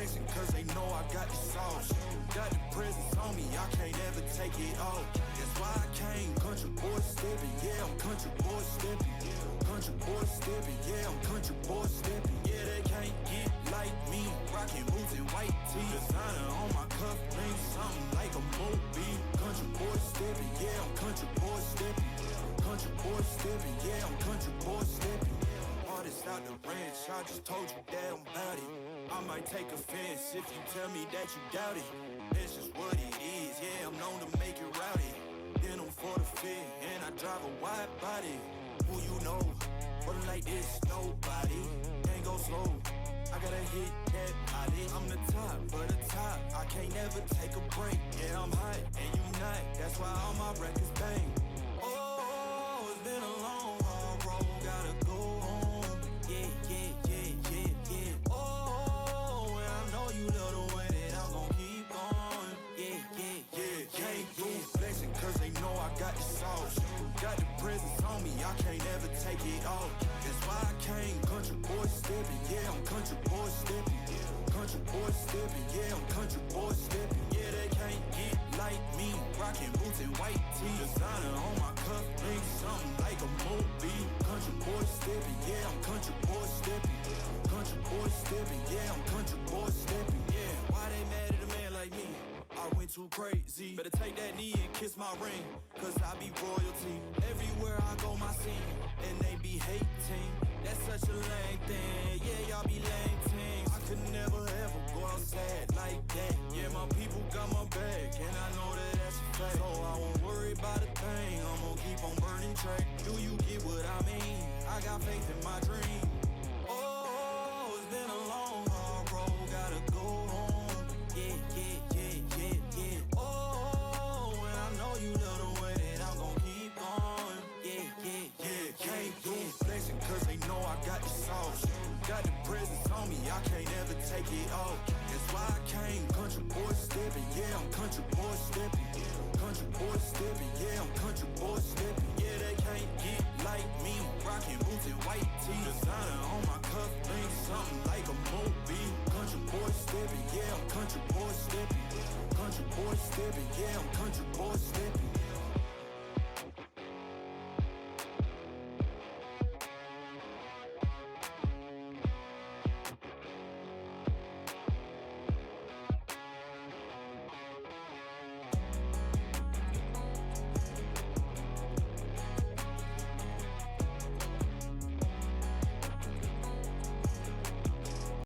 flexing cause they know I got the sauce. Got the presence on me, I can't ever take it off. That's why I came, country boy stepping, yeah, I'm country boy stepping. Country boy stepping, yeah, I'm country boy stepping. Yeah, they can't get like me, rockin' boots and white tee. Designer on my cuff, ain't something like a movie. Country boy stepping, yeah, I'm country boy stepping. Country boy stepping, yeah, I'm country boy stepping. Artist out the ranch, I just told you that I'm bout it. I might take offense if you tell me that you doubt it. It's just what it is, yeah, I'm known to make it rowdy. Then I'm for the fit, and I drive a wide body. Who you know, but like this, nobody. Can't go slow, I gotta hit that body. I'm the top, for the top, I can't never take a break. Yeah, I'm hot, and you not, that's why all my records bang. Oh, it's been a long, hard road, gotta go home. Yeah, yeah, yeah, yeah, yeah. Oh, and I know you love the way that I'm gon' keep going. Yeah, yeah, yeah, can't do flexing cause they know I got the sauce. Got the presence on me, I can't ever take it off. That's why I came, country boy stepping, yeah, I'm country boy stepping. Country boy stepping, yeah, I'm country boy stepping. Yeah, they can't get like me, rockin' boots and white tee. Designer on my cuff, ain't something like a movie. Country boy stepping, yeah, I'm country boy stepping. Country boy stepping, yeah, I'm country boy stepping. Yeah, why they mad at a man like me? I went too crazy. Better take that knee and kiss my ring, cause I be royalty. Everywhere I go, my scene, and they be hating. That's such a lame thing, yeah, y'all be lame teams. I could never ever go outside like that. Yeah, my people got my back, and I know that that's a fact. So I won't worry about a thing, I'm gon' keep on burning track. Do you get what I mean? I got faith in my dream. Oh, it's been a long, hard road, gotta go home. Yeah, yeah, yeah, yeah, yeah. Oh, and I know you love the way that I'm gon' keep going. Yeah, yeah, yeah, can't do flexing cause they know I got the sauce. Got the presence on me, I can't ever take it off. That's why I came, country boy stepping, yeah, I'm country boy stepping. Country boy stepping, yeah, I'm country boy stepping. Yeah, they can't get like me, rockin' boots and white tee. Designer on my cuff, ain't something like a movie. Country boy stepping, yeah, I'm country boy stepping. Country boy stepping, yeah, I'm country boy stepping.